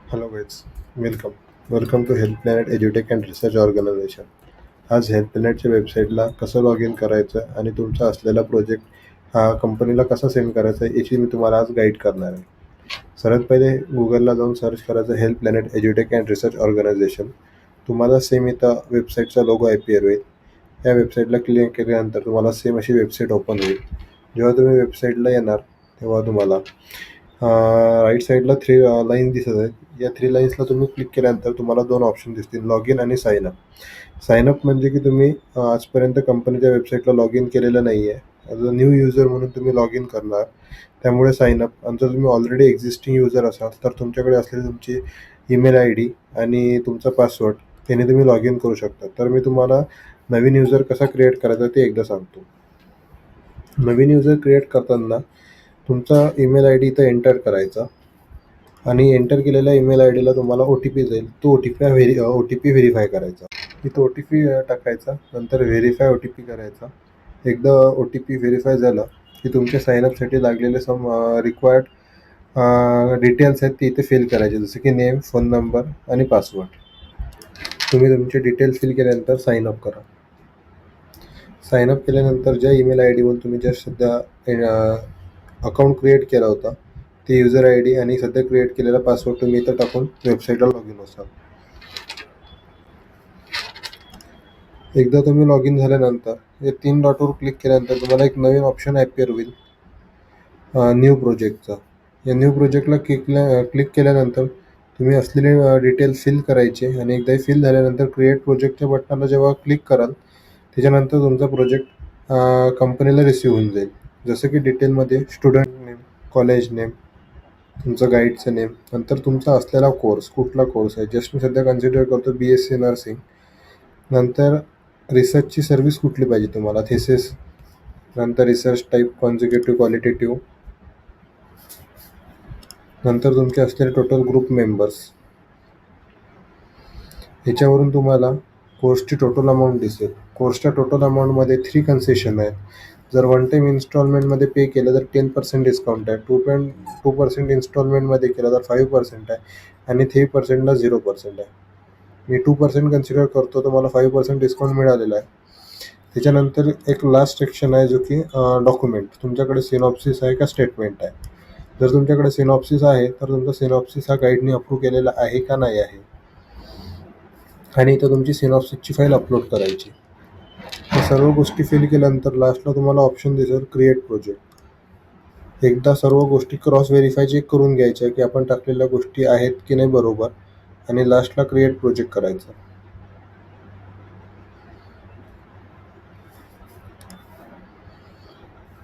Hello guys, welcome. Welcome to Health Planet Edutech and Research Organization. आज health प्लॅनेटच्या वेबसाईटला कसं log in करायचं आणि तुमचा असलेला प्रोजेक्ट हा कंपनीला कसा सेंड करायचा याची मी तुम्हाला आज गाईड करणार आहे. सर्वात पहिले गुगलला जाऊन सर्च करायचं हेल्थ प्लॅनेट एज्युटेक अँड रिसर्च ऑर्गनायझेशन. तुम्हाला सेम इथं वेबसाईटचा लोगो ॲपियर होईल. या वेबसाईटला क्लिक केल्यानंतर तुम्हाला सेम अशी वेबसाईट ओपन होईल. जेव्हा तुम्ही वेबसाईटला येणार तेव्हा तुम्हाला राईट साईडला थ्री लाईन दिसत आहेत. या थ्री लाईन्सला तुम्ही क्लिक केल्यानंतर तुम्हाला दोन ऑप्शन दिसतील, लॉग इन आणि साइन अप. साइन अप म्हणजे की तुम्ही आजपर्यंत कंपनीच्या वेबसाईटला लॉग इन केलेलं नाही आहे, ॲज अ न्यू युजर म्हणून तुम्ही लॉग इन करणार. त्यामुळे साइन अप. आणि जर तुम्ही ऑलरेडी एक्झिस्टिंग युजर असाल तर तुमच्याकडे असलेली तुमची ईमेल आय डी आणि तुमचा पासवर्ड त्याने तुम्ही लॉग इन करू शकता. तर मी तुम्हाला नवीन युजर कसा क्रिएट करायचा ते एकदा सांगतो. नवीन युजर क्रिएट करताना तुमचा ईमेल आय डी इथं एंटर करायचा आणि एंटर केलेल्या ईमेल आय डीला तुम्हाला ओ टी पी जाईल. तो ओ टी पी व्हेरीफाय करायचा. इथं ओ टी पी टाकायचा, नंतर व्हेरीफाय ओ टी पी करायचा. एकदा ओ टी पी व्हेरीफाय झाला की तुमच्या साईनअपसाठी लागलेले रिक्वायर्ड डिटेल्स आहेत ते इथे फिल करायचे, जसं की नेम, फोन नंबर आणि पासवर्ड. तुम्ही तुमचे डिटेल्स फिल केल्यानंतर साईनअप करा. साईनअप केल्यानंतर ज्या ईमेल आय डीवर तुम्ही ज्या सध्या अकाउंट क्रिएट केला होता ते युजर आय डी आणि सध्या क्रिएट केलेला पासवर्ड तुम्ही इथं टाकून वेबसाईटला लॉग इन असाल. एकदा तुम्ही लॉग इन झाल्यानंतर या तीन डॉटवर क्लिक केल्यानंतर तुम्हाला एक नवीन ऑप्शन ॲपियर होईल न्यू प्रोजेक्टचा. या न्यू प्रोजेक्टला क्लिक केल्यानंतर तुम्ही असलेले डिटेल्स फिल करायचे आणि एकदा फिल झाल्यानंतर क्रिएट प्रोजेक्टच्या बटनाला जेव्हा क्लिक कराल त्याच्यानंतर तुमचा प्रोजेक्ट कंपनीला रिसीव्ह होऊन जाईल. जसं की डिटेलमध्ये स्टुडंट नेम, कॉलेज नेम, तुमचं गाईडचं नेम, नंतर तुमचा असलेला कोर्स, कुठला कोर्स आहे. जस्ट मी सध्या कन्सिडर करतो BSc नर्सिंग. नंतर रिसर्चची सर्व्हिस कुठली पाहिजे तुम्हाला, थिसिस, नंतर रिसर्च टाईप, कॉन्झिक्युटिव्ह, क्वालिटेटिव्ह, नंतर तुमचे असलेले टोटल ग्रुप मेंबर्स. ह्याच्यावरून तुम्हाला कोर्सची टोटल अमाऊंट दिसेल. कोर्सच्या टोटल अमाऊंटमध्ये 3 कन्सेशन आहेत. जर वन टाईम इन्स्टॉलमेंटमध्ये पे केलं तर 10% डिस्काउंट आहे. 2% इन्स्टॉलमेंटमध्ये केलं तर 5% आहे आणि 3%ला 0% आहे. मी 2% कन्सिडर करतो, तर मला 5% डिस्काउंट मिळालेला आहे. त्याच्यानंतर एक लास्ट सेक्शन आहे जो की डॉक्युमेंट. तुमच्याकडे सिनॉप्सिस आहे का स्टेटमेंट आहे. जर तुमच्याकडे सिनॉप्सिस आहे तर तुमचा सिनॉप्सिस हा गाईडने अप्रूव्ह केलेला आहे का नाही आहे आणि इथं तुमची सिनॉप्सिसची फाईल अपलोड करायची. या सर्व गोष्टी फिल केल्यानंतर लास्टला तुम्हाला ऑप्शन दिसेल क्रिएट प्रोजेक्ट. एकदा सर्व गोष्टी क्रॉस व्हेरीफाय चेक करून घ्यायच्या की आपण टाकलेल्या गोष्टी आहेत की नाही बरोबर, आणि लास्टला क्रिएट प्रोजेक्ट करायचा.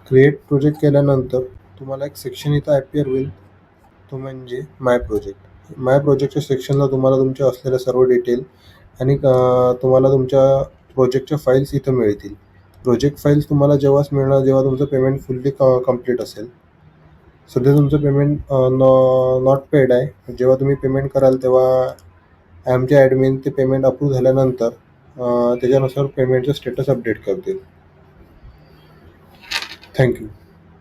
क्रिएट प्रोजेक्ट केल्यानंतर तुम्हाला एक सेक्शन इथं ॲपियर होईल, तो म्हणजे माय प्रोजेक्ट. माय प्रोजेक्टच्या सेक्शनला तुम्हाला तुमच्या असलेल्या सर्व डिटेल आणि तुम्हाला तुमच्या प्रोजेक्टच्या फाईल्स इथं मिळतील. प्रोजेक्ट फाईल्स तुम्हाला जेव्हाच मिळणार जेव्हा तुमचं पेमेंट फुल्ली कंप्लीट असेल. सध्या तुमचं पेमेंट नॉट पेड आहे. जेव्हा तुम्ही पेमेंट कराल तेव्हा आमचे ॲडमिन ते पेमेंट अप्रूव्ह झाल्यानंतर त्याच्यानुसार पेमेंटचं स्टेटस अपडेट करतील. थँक्यू.